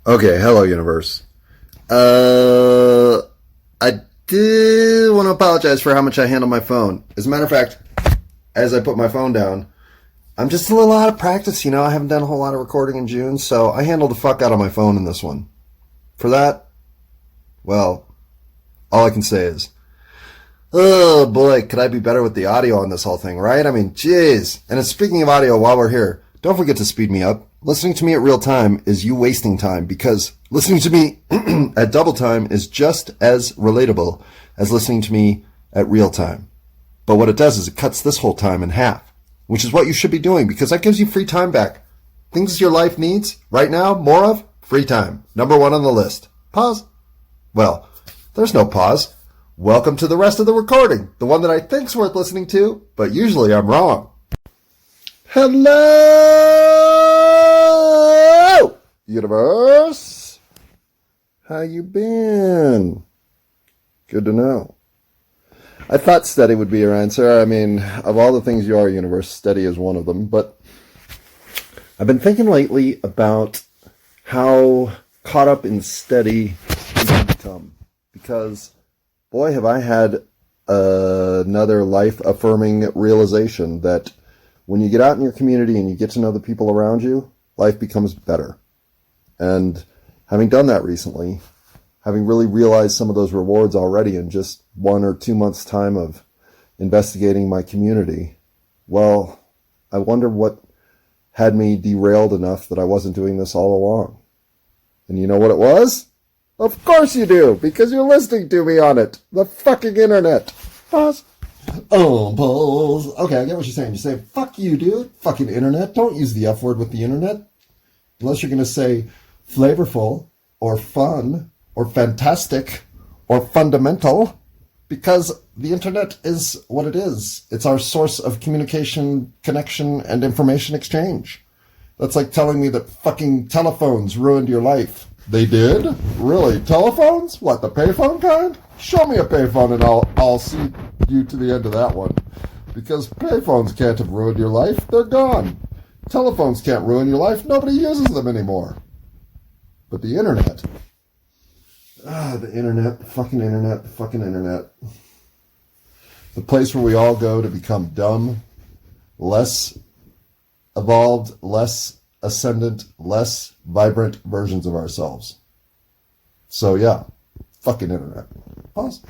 Okay, hello, universe. Uh, I did want to apologize for how much I handle my phone. As a matter of fact, as I put my phone down, I'm just a little out of practice, I haven't done a whole lot of recording in June, so I handled the fuck out of my phone in this one. For that, well, all I can say is, oh boy, could I be better with the audio on this whole thing, right? I mean, jeez. And speaking of audio, while we're here, don't forget to speed me up. Listening to me at real time is you wasting time, because listening to me at double time is just as relatable as listening to me at real time. But what it does is it cuts this whole time in half, which is what you should be doing, because that gives you free time back. Things your life needs right now, more of, free time. Number one on the list. Pause. Well, there's no pause. Welcome to the rest of the recording, the one that I think's worth listening to, but usually I'm wrong. Hello, universe. How you been? Good to know. I thought steady would be your answer. I mean, of all the things you are, universe, steady is one of them. But I've been thinking lately about how caught up in steady I've become. Because, boy, have I had another life-affirming realization that when you get out in your community and you get to know the people around you, life becomes better. And having done that recently, having really realized some of those rewards already in just 1 or 2 months' time of investigating my community, well, I wonder what had me derailed enough that I wasn't doing this all along. And you know what it was? Of course you do, because you're listening to me on it. The fucking internet. Pause. Oh, balls. Okay, I get what you're saying. You're saying, fuck you, dude. Fucking internet. Don't use the F word with the internet. Unless you're going to say flavorful or fun or fantastic or fundamental, because the internet is what it is. It's our source of communication, connection, and information exchange. That's like telling me that fucking telephones ruined your life. They did? Really? Telephones? What, the payphone kind? Show me a payphone and I'll see you to the end of that one. Because payphones can't have ruined your life. They're gone. Telephones can't ruin your life. Nobody uses them anymore. But the internet. The internet. The fucking internet. The fucking internet. The place where we all go to become dumb, less evolved, less ascendant, less vibrant versions of ourselves. So yeah, fucking internet. Pause.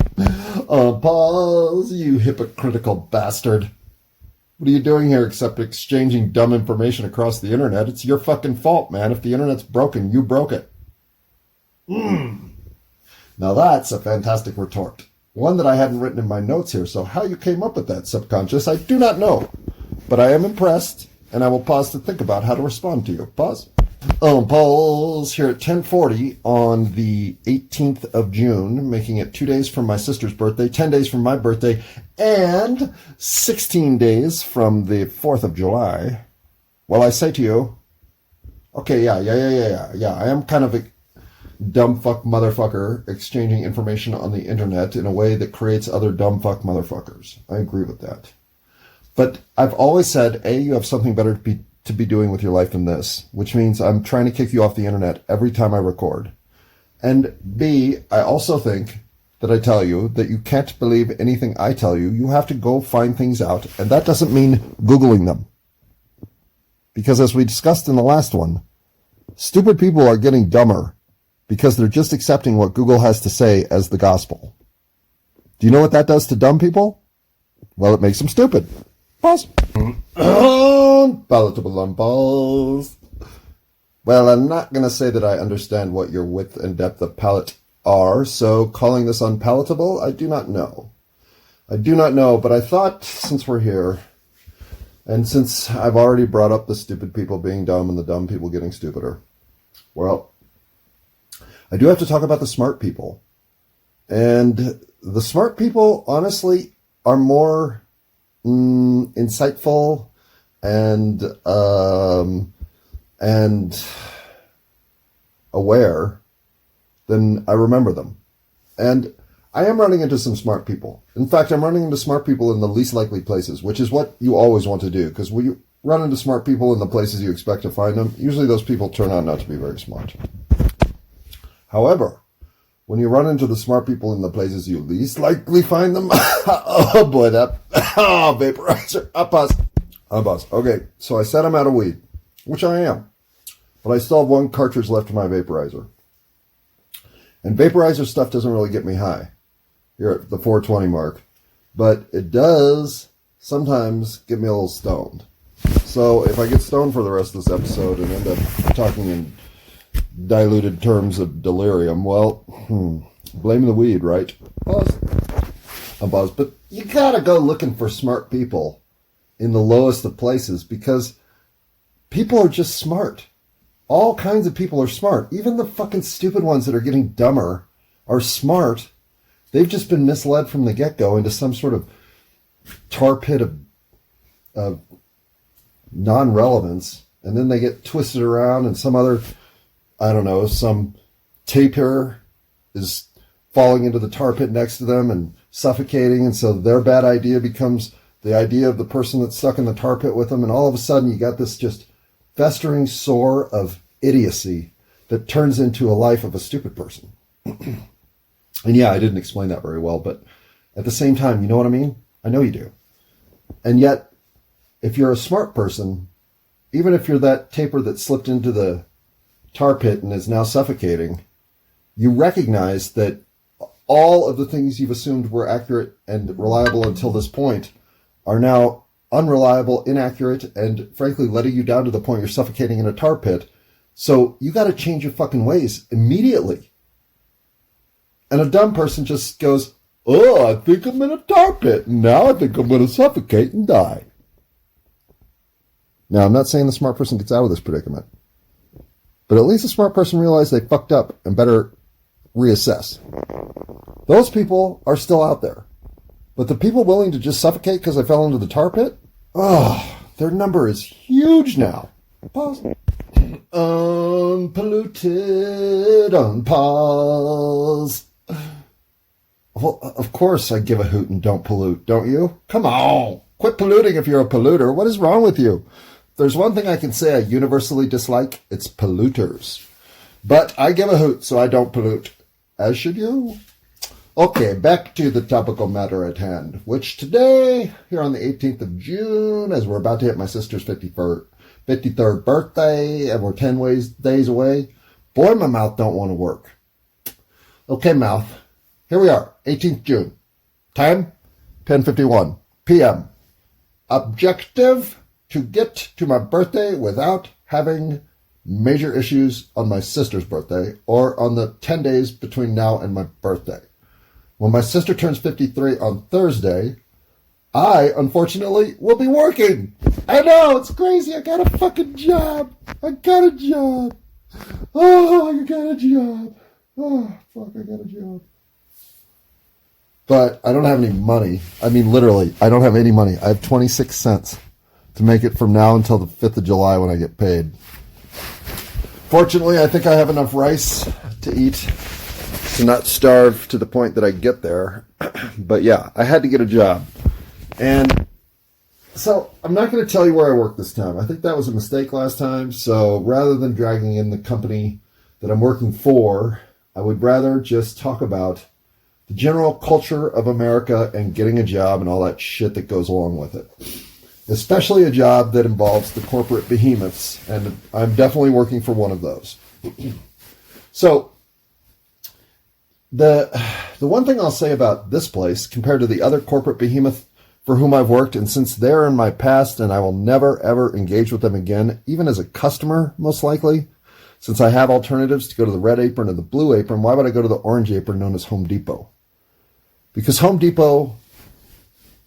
Pause, you hypocritical bastard. What are you doing here except exchanging dumb information across the internet? It's your fucking fault, man. If the internet's broken, you broke it. Now that's a fantastic retort. One that I hadn't written in my notes here, so how you came up with that, subconscious, I do not know. But I am impressed, and I will pause to think about how to respond to you. Pause. Pause here at 10:40 on the 18th of June, making it 2 days from my sister's birthday, 10 days from my birthday, and 16 days from the 4th of July. Well, I say to you, okay, yeah, I am kind of a dumb fuck motherfucker exchanging information on the internet in a way that creates other dumb fuck motherfuckers. I agree with that. But I've always said, A, you have something better to be doing with your life than this, which means I'm trying to kick you off the internet every time I record. And B, I also think that I tell you that you can't believe anything I tell you. You have to go find things out, and that doesn't mean Googling them. Because as we discussed in the last one, stupid people are getting dumber because they're just accepting what Google has to say as the gospel. Do you know what that does to dumb people? Well, it makes them stupid. Pause. Palatable on balls. Well, I'm not going to say that I understand what your width and depth of palate are, so calling this unpalatable, I do not know. I do not know, but I thought since we're here, and since I've already brought up the stupid people being dumb and the dumb people getting stupider, well, I do have to talk about the smart people. And the smart people, honestly, are more insightful and aware than I remember them. And I am running into some smart people. In fact, I'm running into smart people in the least likely places, which is what you always want to do, because when you run into smart people in the places you expect to find them, usually those people turn out not to be very smart. However, when you run into the smart people in the places you least likely find them, oh boy, vaporizer, buzz. Okay, so I said I'm out of weed, which I am, but I still have one cartridge left in my vaporizer. And vaporizer stuff doesn't really get me high here at the 420 mark, but it does sometimes get me a little stoned. So if I get stoned for the rest of this episode and end up talking in diluted terms of delirium, well, blame the weed, right? Buzz. But you gotta go looking for smart people in the lowest of places, because people are just smart. All kinds of people are smart. Even the fucking stupid ones that are getting dumber are smart. They've just been misled from the get-go into some sort of tar pit of non-relevance, and then they get twisted around, and some other, I don't know, some tapir is falling into the tar pit next to them and suffocating, and so their bad idea becomes the idea of the person that's stuck in the tar pit with them, and all of a sudden you got this just festering sore of idiocy that turns into a life of a stupid person. And yeah, I didn't explain that very well, but at the same time, you know what I mean? I know you do. And yet, if you're a smart person, even if you're that tapir that slipped into the tar pit and is now suffocating, you recognize that all of the things you've assumed were accurate and reliable until this point are now unreliable, inaccurate, and frankly letting you down to the point you're suffocating in a tar pit. So you got to change your fucking ways immediately. And a dumb person just goes, oh, I think I'm in a tar pit. Now I think I'm going to suffocate and die. Now, I'm not saying the smart person gets out of this predicament, but at least the smart person realized they fucked up and better reassess. Those people are still out there. But the people willing to just suffocate because I fell into the tar pit, their number is huge now. Pause. Unpolluted, unpause. Well, of course I give a hoot and don't pollute, don't you? Come on. Quit polluting if you're a polluter. What is wrong with you? If there's one thing I can say I universally dislike, it's polluters. But I give a hoot, so I don't pollute. As should you. Okay, back to the topical matter at hand, which today, here on the 18th of June, as we're about to hit my sister's 53rd birthday, and we're 10 days away, boy, my mouth don't want to work. Okay, mouth, here we are, 18th June. Time, 10:51 p.m. Objective, to get to my birthday without having major issues on my sister's birthday, or on the 10 days between now and my birthday. When my sister turns 53 on Thursday, I, unfortunately, will be working. I know, it's crazy. I got a fucking job. Oh, I got a job. Oh, fuck, I got a job. But I don't have any money. I mean, literally, I don't have any money. I have 26 cents to make it from now until the 5th of July when I get paid. Fortunately, I think I have enough rice to eat to not starve to the point that I get there. But yeah, I had to get a job. And so I'm not going to tell you where I work this time. I think that was a mistake last time. So rather than dragging in the company that I'm working for, I would rather just talk about the general culture of America and getting a job and all that shit that goes along with it. Especially a job that involves the corporate behemoths. And I'm definitely working for one of those. So the one thing I'll say about this place compared to the other corporate behemoth for whom I've worked, and since they're in my past and I will never ever engage with them again, even as a customer most likely, since I have alternatives to go to the red apron or the blue apron, why would I go to the orange apron known as Home Depot? Because Home Depot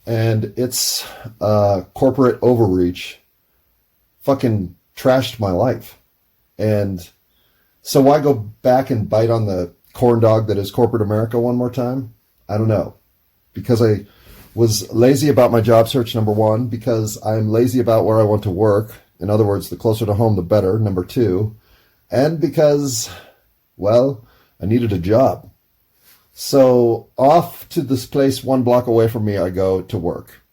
and its corporate overreach fucking trashed my life. And so why go back and bite on the corn dog that is corporate America one more time? I don't know. Because I was lazy about my job search, number one. Because I'm lazy about where I want to work. In other words, the closer to home, the better, number two. And because, well, I needed a job. So off to this place 1 block away from me, I go to work.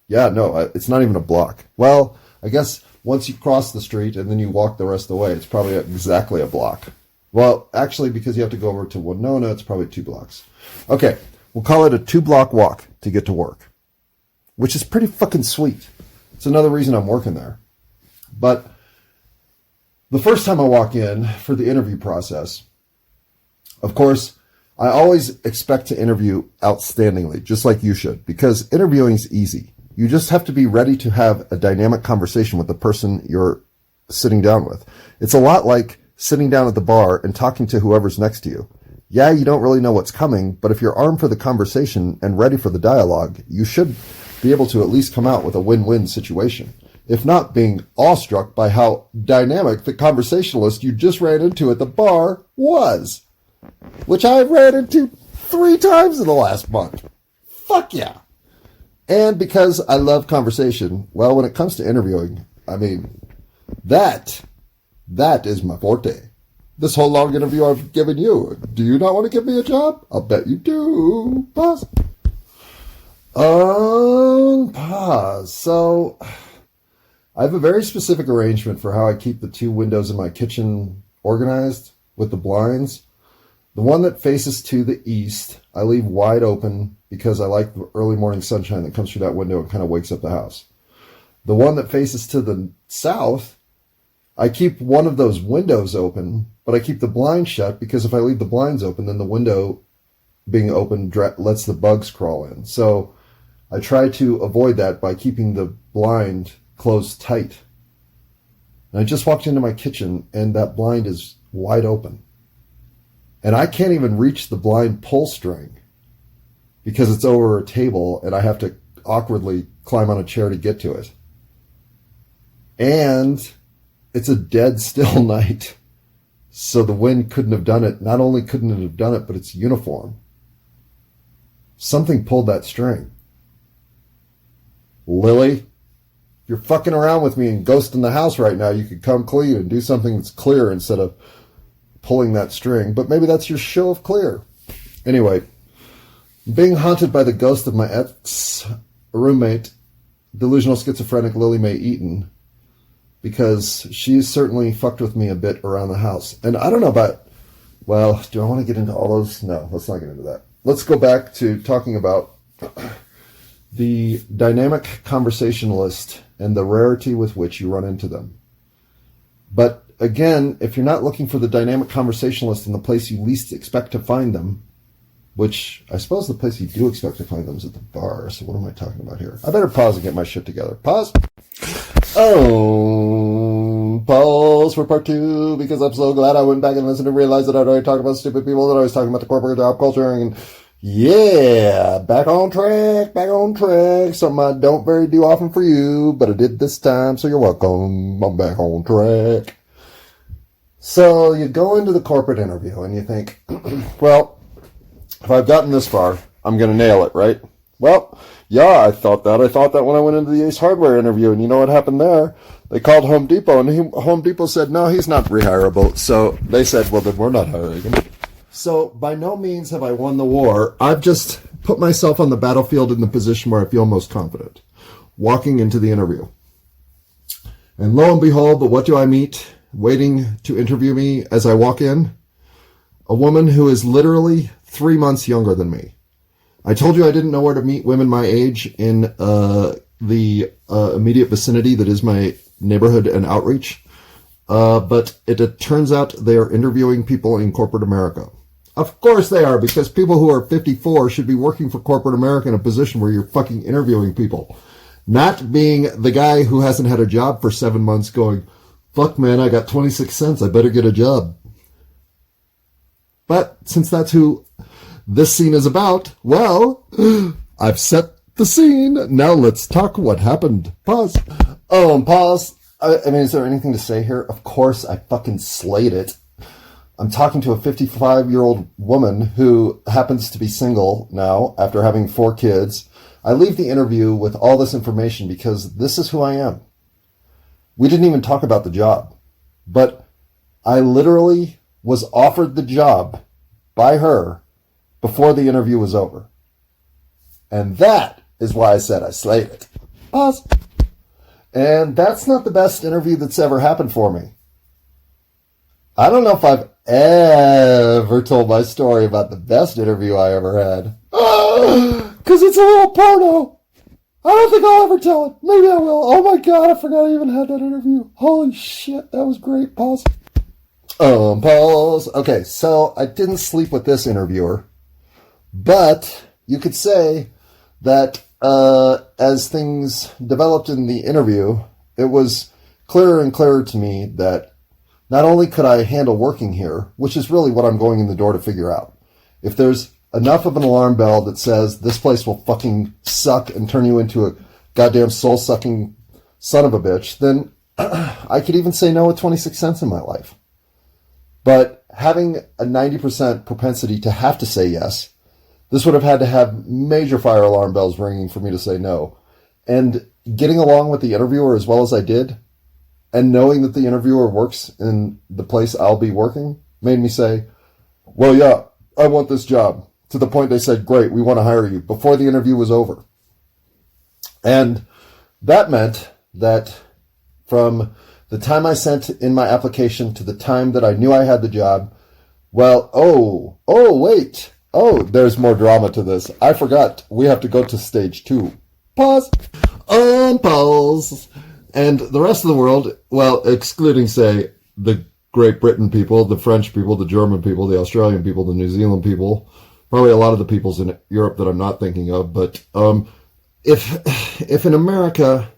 Yeah, no, it's not even a block. Well, I guess once you cross the street and then you walk the rest of the way, it's probably exactly a block. Well, actually, because you have to go over to Winona, it's probably 2 blocks. Okay, we'll call it a 2-block walk to get to work, which is pretty fucking sweet. It's another reason I'm working there. But the first time I walk in for the interview process, of course, I always expect to interview outstandingly, just like you should, because interviewing is easy. You just have to be ready to have a dynamic conversation with the person you're sitting down with. It's a lot like sitting down at the bar and talking to whoever's next to you. Yeah, you don't really know what's coming, but if you're armed for the conversation and ready for the dialogue, you should be able to at least come out with a win-win situation. If not being awestruck by how dynamic the conversationalist you just ran into at the bar was. Which I ran into 3 times in the last month. Fuck yeah. And because I love conversation, well, when it comes to interviewing, I mean, that is my forte. This whole long interview I've given you, do you not want to give me a job? I'll bet you do. Pause. Pause. So, I have a very specific arrangement for how I keep the 2 windows in my kitchen organized with the blinds. The one that faces to the east, I leave wide open because I like the early morning sunshine that comes through that window and kind of wakes up the house. The one that faces to the south, I keep one of those windows open, but I keep the blind shut because if I leave the blinds open, then the window being open lets the bugs crawl in. So I try to avoid that by keeping the blind closed tight. And I just walked into my kitchen and that blind is wide open. And I can't even reach the blind pull string because it's over a table and I have to awkwardly climb on a chair to get to it. And it's a dead still night. So the wind couldn't have done it. Not only couldn't it have done it, but it's uniform. Something pulled that string. Lily, if you're fucking around with me and ghosting the house right now, you could come clean and do something that's clear instead of pulling that string. But maybe that's your show of clear. Anyway, being haunted by the ghost of my ex-roommate, delusional schizophrenic Lily Mae Eaton, because she's certainly fucked with me a bit around the house. And I don't know about, well, do I want to get into all those? No, let's not get into that. Let's go back to talking about the dynamic conversationalist and the rarity with which you run into them. But again, if you're not looking for the dynamic conversationalist in the place you least expect to find them, which I suppose the place you do expect to find them is at the bar, so what am I talking about here? I better pause and get my shit together. Pause. Oh, pause for part 2, because I'm so glad I went back and listened and realized that I'd already talked about stupid people, that I was talking about the corporate job culture, and yeah, back on track, something I don't very do often for you, but I did this time, so you're welcome. I'm back on track. So you go into the corporate interview and you think, well, if I've gotten this far, I'm going to nail it, right? Well, yeah, I thought that when I went into the Ace Hardware interview, and you know what happened there? They called Home Depot, and Home Depot said, no, he's not rehirable. So they said, well, then we're not hiring him. So by no means have I won the war. I've just put myself on the battlefield in the position where I feel most confident, walking into the interview. And lo and behold, but what do I meet waiting to interview me as I walk in? A woman who is literally 3 months younger than me. I told you I didn't know where to meet women my age in the immediate vicinity that is my neighborhood and outreach. But it turns out they are interviewing people in corporate America. Of course they are, because people who are 54 should be working for corporate America in a position where you're fucking interviewing people. Not being the guy who hasn't had a job for 7 months going, fuck man, I got 26 cents, I better get a job. But since that's who this scene is about, well, I've set the scene. Now let's talk what happened. Pause. Pause. I mean, is there anything to say here? Of course, I fucking slayed it. I'm talking to a 55-year-old woman who happens to be single now after having 4 kids. I leave the interview with all this information because this is who I am. We didn't even talk about the job, but I literally was offered the job by her before the interview was over. And that is why I said I slayed it. Pause. And that's not the best interview that's ever happened for me. I don't know if I've ever told my story about the best interview I ever had. Because it's a little porno. I don't think I'll ever tell it. Maybe I will. Oh my god, I forgot I even had that interview. Holy shit, that was great. Pause. Pause. Okay, so I didn't sleep with this interviewer. But you could say that as things developed in the interview, it was clearer and clearer to me that not only could I handle working here, which is really what I'm going in the door to figure out. If there's enough of an alarm bell that says this place will fucking suck and turn you into a goddamn soul-sucking son of a bitch, then I could even say no with 26 cents in my life. But having a 90% propensity to have to say yes, this would have had to have major fire alarm bells ringing for me to say no. And getting along with the interviewer as well as I did, and knowing that the interviewer works in the place I'll be working, made me say, well, yeah, I want this job. To the point they said, great, we want to hire you, before the interview was over. And that meant that from the time I sent in my application to the time that I knew I had the job, well, wait. Oh, there's more drama to this. I forgot. We have to go to stage 2. Pause. Pause. And the rest of the world, well, excluding, say, the Great Britain people, the French people, the German people, the Australian people, the New Zealand people, probably a lot of the peoples in Europe that I'm not thinking of, but if in America,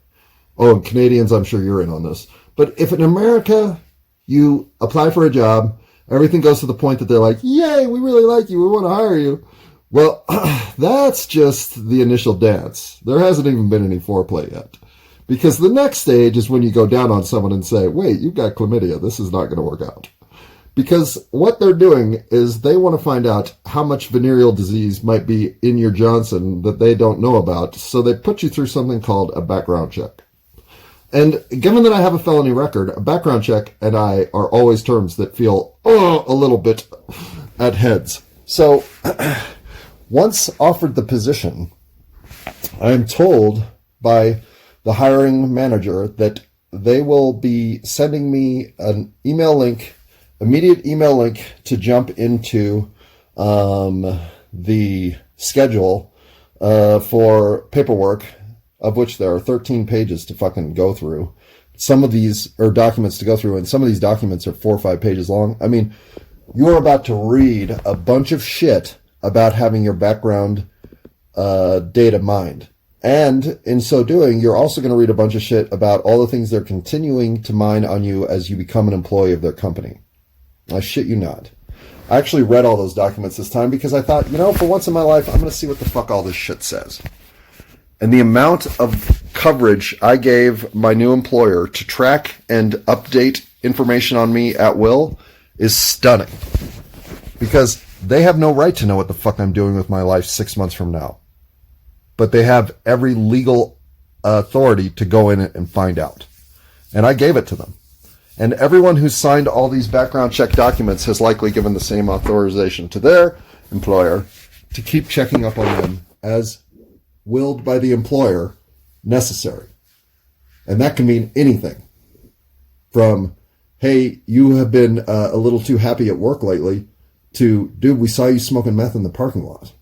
and Canadians, I'm sure you're in on this, but if in America you apply for a job, everything goes to the point that they're like, yay, we really like you, we want to hire you. Well, that's just the initial dance. There hasn't even been any foreplay yet. Because the next stage is when you go down on someone and say, wait, you've got chlamydia, this is not going to work out. Because what they're doing is they want to find out how much venereal disease might be in your Johnson that they don't know about, so they put you through something called a background check. And given that I have a felony record, a background check and I are always terms that feel a little bit at heads. So once offered the position, I am told by the hiring manager that they will be sending me an email link, immediate email link to jump into the schedule for paperwork, of which there are 13 pages to fucking go through. Some of these are documents to go through, and some of these documents are 4 or 5 pages long. I mean, you're about to read a bunch of shit about having your background data mined. And in so doing, you're also going to read a bunch of shit about all the things they're continuing to mine on you as you become an employee of their company. I shit you not. I actually read all those documents this time because I thought, for once in my life, I'm going to see what the fuck all this shit says. And the amount of coverage I gave my new employer to track and update information on me at will is stunning. Because they have no right to know what the fuck I'm doing with my life 6 months from now. But they have every legal authority to go in it and find out. And I gave it to them. And everyone who's signed all these background check documents has likely given the same authorization to their employer to keep checking up on them as willed by the employer necessary. And that can mean anything. From, hey, you have been a little too happy at work lately, to, dude, we saw you smoking meth in the parking lot.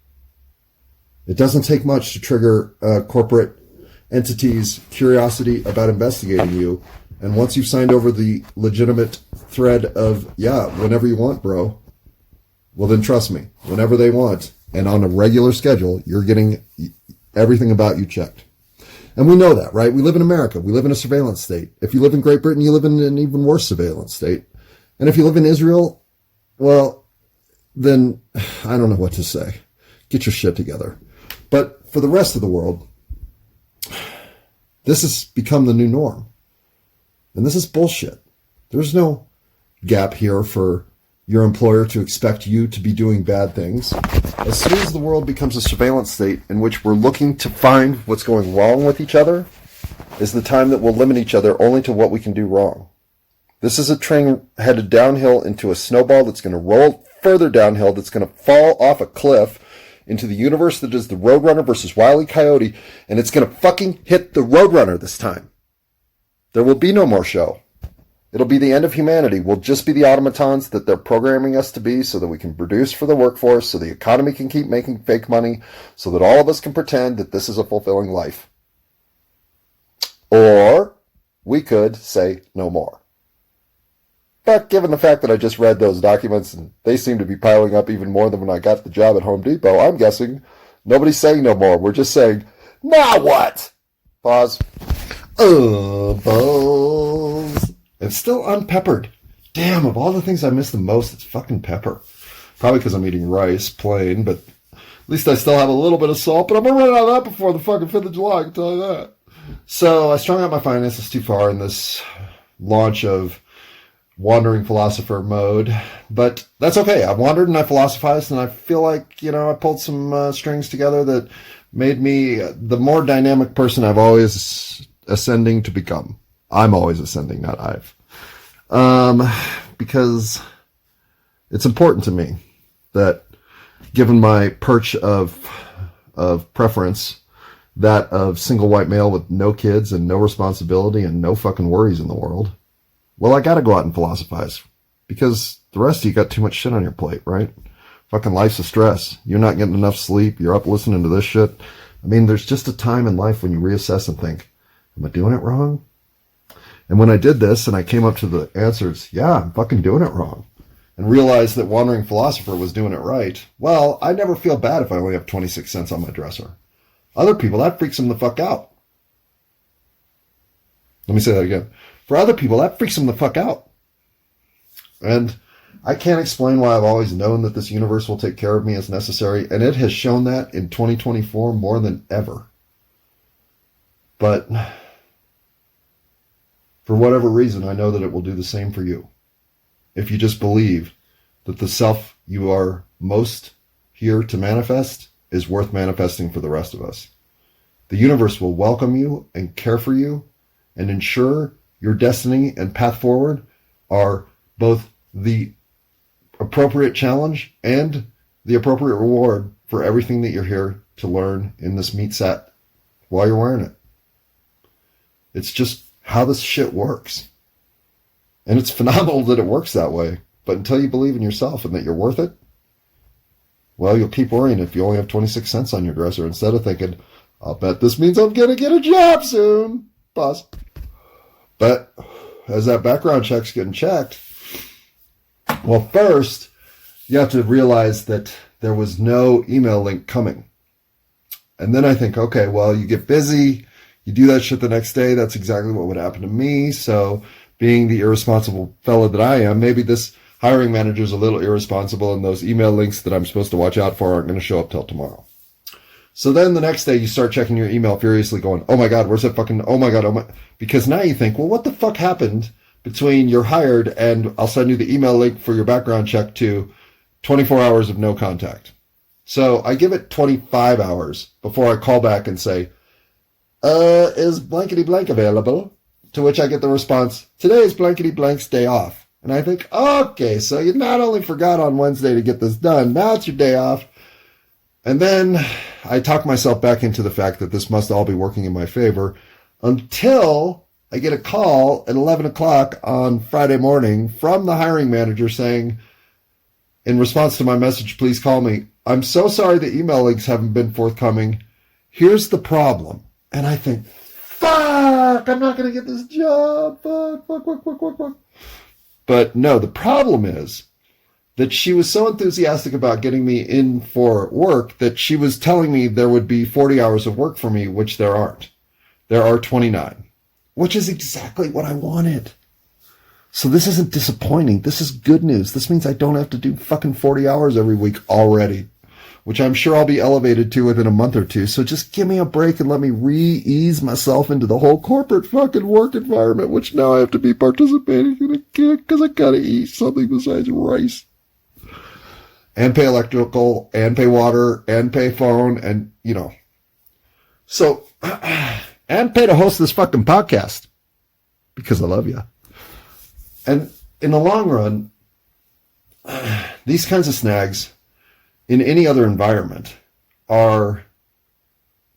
It doesn't take much to trigger corporate entities' curiosity about investigating you. And once you've signed over the legitimate thread of, yeah, whenever you want, bro, well, then trust me, whenever they want, and on a regular schedule, you're getting everything about you checked. And we know that, right? We live in America. We live in a surveillance state. If you live in Great Britain, you live in an even worse surveillance state. And if you live in Israel, well, then I don't know what to say. Get your shit together. But for the rest of the world, this has become the new norm. And this is bullshit. There's no gap here for your employer to expect you to be doing bad things. As soon as the world becomes a surveillance state in which we're looking to find what's going wrong with each other, is the time that we'll limit each other only to what we can do wrong. This is a train headed downhill into a snowball that's going to roll further downhill, that's going to fall off a cliff into the universe that is the Roadrunner versus Wile E. Coyote, and it's going to fucking hit the Roadrunner this time. There will be no more show. It'll be the end of humanity. We'll just be the automatons that they're programming us to be so that we can produce for the workforce, so the economy can keep making fake money, so that all of us can pretend that this is a fulfilling life. Or we could say no more. But given the fact that I just read those documents and they seem to be piling up even more than when I got the job at Home Depot, I'm guessing nobody's saying no more. We're just saying, now what? Pause. Balls. It's still unpeppered. Damn, of all the things I miss the most, it's fucking pepper. Probably because I'm eating rice, plain, but at least I still have a little bit of salt, but I'm going to run out of that before the fucking 5th of July, I can tell you that. So I strung out my finances too far in this launch of wandering philosopher mode, but that's okay. I wandered and I philosophized, and I feel like, I pulled some strings together that made me the more dynamic person I've always ascending to become. I'm always ascending, not I've. Because it's important to me that, given my perch of preference, that of single white male with no kids and no responsibility and no fucking worries in the world, well, I gotta go out and philosophize. Because the rest of you got too much shit on your plate, right? Fucking life's a stress. You're not getting enough sleep. You're up listening to this shit. I mean, there's just a time in life when you reassess and think, am I doing it wrong? And when I did this and I came up to the answers, yeah, I'm fucking doing it wrong, and realized that Wandering Philosopher was doing it right, well, I never feel bad if I only have 26 cents on my dresser. Other people, that freaks them the fuck out. Let me say that again. For other people, that freaks them the fuck out. And I can't explain why I've always known that this universe will take care of me as necessary, and it has shown that in 2024 more than ever. But for whatever reason, I know that it will do the same for you. If you just believe that the self you are most here to manifest is worth manifesting for the rest of us. The universe will welcome you and care for you and ensure your destiny and path forward are both the appropriate challenge and the appropriate reward for everything that you're here to learn in this meat set while you're wearing it. It's just how this shit works. And it's phenomenal that it works that way. But until you believe in yourself and that you're worth it, well, you'll keep worrying if you only have 26 cents on your dresser instead of thinking, I'll bet this means I'm going to get a job soon. Pause. But as that background check's getting checked, well, first, you have to realize that there was no email link coming. And then I think, okay, well, you get busy, you do that shit the next day. That's exactly what would happen to me. So being the irresponsible fellow that I am, maybe this hiring manager is a little irresponsible, and those email links that I'm supposed to watch out for aren't going to show up till tomorrow. So then the next day you start checking your email furiously going, oh my God, where's that fucking, oh my God, oh my, because now you think, well, what the fuck happened between you're hired and I'll send you the email link for your background check to 24 hours of no contact. So I give it 25 hours before I call back and say, is blankety blank available? To which I get the response, today is blankety blank's day off. And I think, okay, so you not only forgot on Wednesday to get this done, now it's your day off. And then I talk myself back into the fact that this must all be working in my favor until I get a call at 11 o'clock on Friday morning from the hiring manager saying, in response to my message, please call me. I'm so sorry the email links haven't been forthcoming. Here's the problem. And I think, fuck, I'm not going to get this job. Fuck. But no, the problem is that she was so enthusiastic about getting me in for work that she was telling me there would be 40 hours of work for me, which there aren't. There are 29, which is exactly what I wanted. So this isn't disappointing. This is good news. This means I don't have to do fucking 40 hours every week already, which I'm sure I'll be elevated to within a month or two. So just give me a break and let me re-ease myself into the whole corporate fucking work environment, which now I have to be participating in again because I gotta eat something besides rice. And pay electrical, and pay water, and pay phone, and, So, and pay to host this fucking podcast. Because I love you. And in the long run, these kinds of snags in any other environment are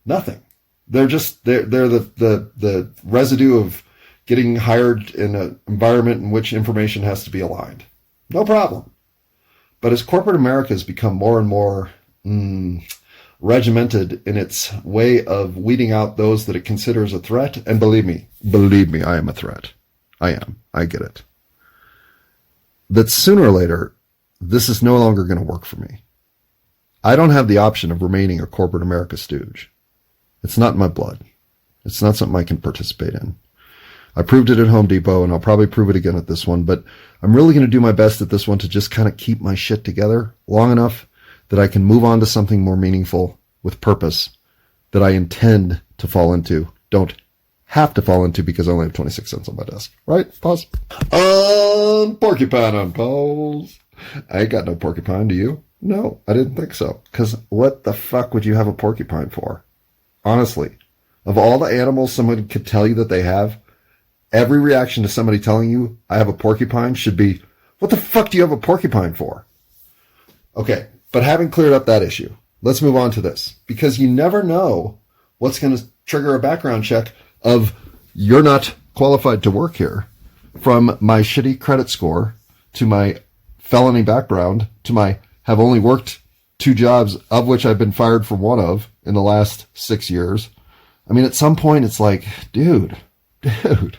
nothing. They're just, they're the residue of getting hired in an environment in which information has to be aligned. No problem. But as corporate America has become more and more regimented in its way of weeding out those that it considers a threat, and believe me, I am a threat. I am. I get it. That sooner or later, this is no longer going to work for me. I don't have the option of remaining a corporate America stooge. It's not in my blood. It's not something I can participate in. I proved it at Home Depot, and I'll probably prove it again at this one, but I'm really going to do my best at this one to just kind of keep my shit together long enough that I can move on to something more meaningful with purpose that I intend to fall into. Don't have to fall into because I only have 26 cents on my desk. Right? Pause. Porcupine on pause. I ain't got no porcupine, do you? No, I didn't think so. Because what the fuck would you have a porcupine for? Honestly, of all the animals someone could tell you that they have, every reaction to somebody telling you I have a porcupine should be, what the fuck do you have a porcupine for? Okay, but having cleared up that issue, let's move on to this. Because you never know what's going to trigger a background check of you're not qualified to work here, from my shitty credit score to my felony background to my have only worked 2 jobs, of which I've been fired from one of in the last 6 years. I mean, at some point it's like, dude. And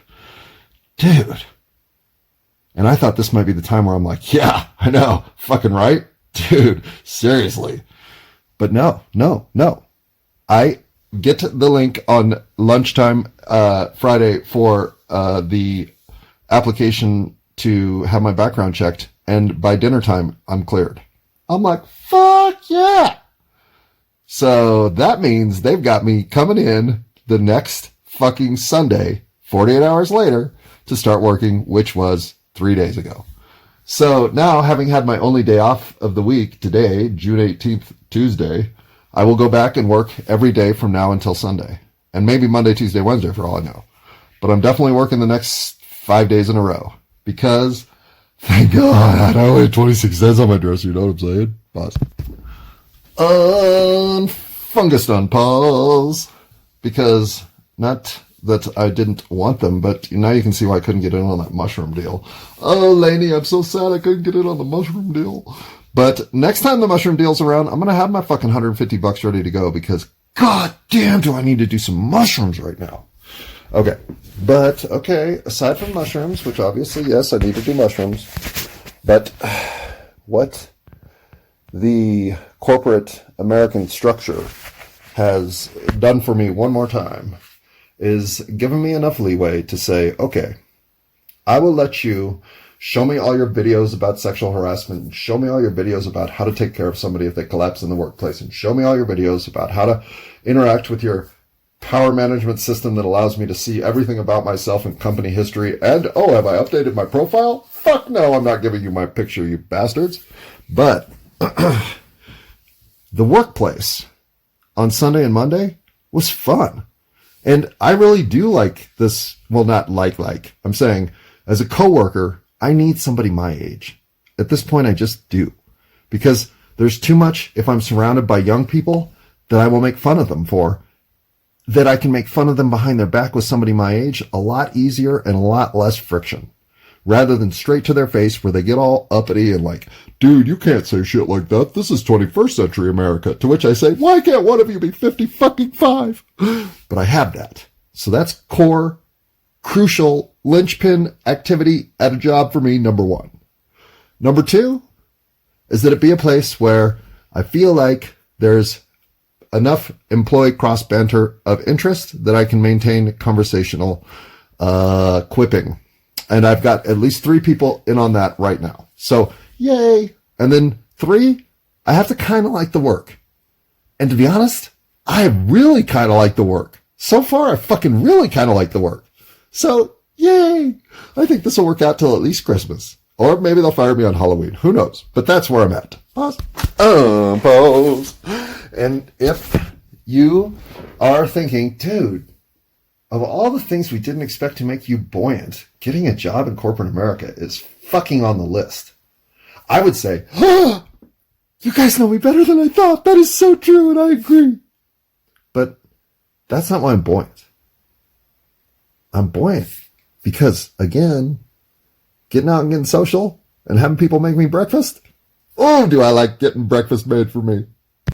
I thought this might be the time where I'm like, yeah, I know, fucking right. Dude, seriously. But no. I get the link on lunchtime Friday for the application to have my background checked, and by dinner time, I'm cleared. I'm like, fuck yeah! So that means they've got me coming in the next fucking Sunday, 48 hours later, to start working, which was 3 days ago. So now, having had my only day off of the week today, June 18th, Tuesday, I will go back and work every day from now until Sunday. And maybe Monday, Tuesday, Wednesday for all I know. But I'm definitely working the next 5 days in a row. Because, thank God, I only have 26 cents on my dresser, you know what I'm saying? Pause. Fungus on pause. Because, not that I didn't want them, but now you can see why I couldn't get in on that mushroom deal. Oh, Lainey, I'm so sad I couldn't get in on the mushroom deal. But next time the mushroom deal's around, I'm going to have my fucking $150 ready to go because, god damn, do I need to do some mushrooms right now. Okay. But, okay, aside from mushrooms, which obviously, yes, I need to do mushrooms, but what the corporate American structure has done for me one more time is given me enough leeway to say, okay, I will let you show me all your videos about sexual harassment, and show me all your videos about how to take care of somebody if they collapse in the workplace, and show me all your videos about how to interact with your power management system that allows me to see everything about myself and company history. And, oh, have I updated my profile? Fuck no, I'm not giving you my picture, you bastards. But the workplace on Sunday and Monday was fun. And I really do like this. Well, not like. I'm saying, as a coworker, I need somebody my age. At this point, I just do. Because there's too much, if I'm surrounded by young people, that I will make fun of them for, that I can make fun of them behind their back with somebody my age a lot easier and a lot less friction. Rather than straight to their face where they get all uppity and like, dude, you can't say shit like that. This is 21st century America. To which I say, why can't one of you be 50 fucking 5? But I have that. So that's core, crucial, linchpin activity at a job for me, number 1. Number 2 is that it be a place where I feel like there's enough employee cross banter of interest that I can maintain conversational quipping. And I've got at least 3 people in on that right now. So, yay. And then 3, I have to kind of like the work. And to be honest, I really kind of like the work. So far, I fucking really kind of like the work. So, yay. I think this will work out till at least Christmas. Or maybe they'll fire me on Halloween. Who knows? But that's where I'm at. Pause. Pause. And if you are thinking, dude, of all the things we didn't expect to make you buoyant, getting a job in corporate America is fucking on the list. I would say, oh, you guys know me better than I thought. That is so true, and I agree. But that's not why I'm buoyant. I'm buoyant Because, again, getting out and getting social and having people make me breakfast. Oh, do I like getting breakfast made for me.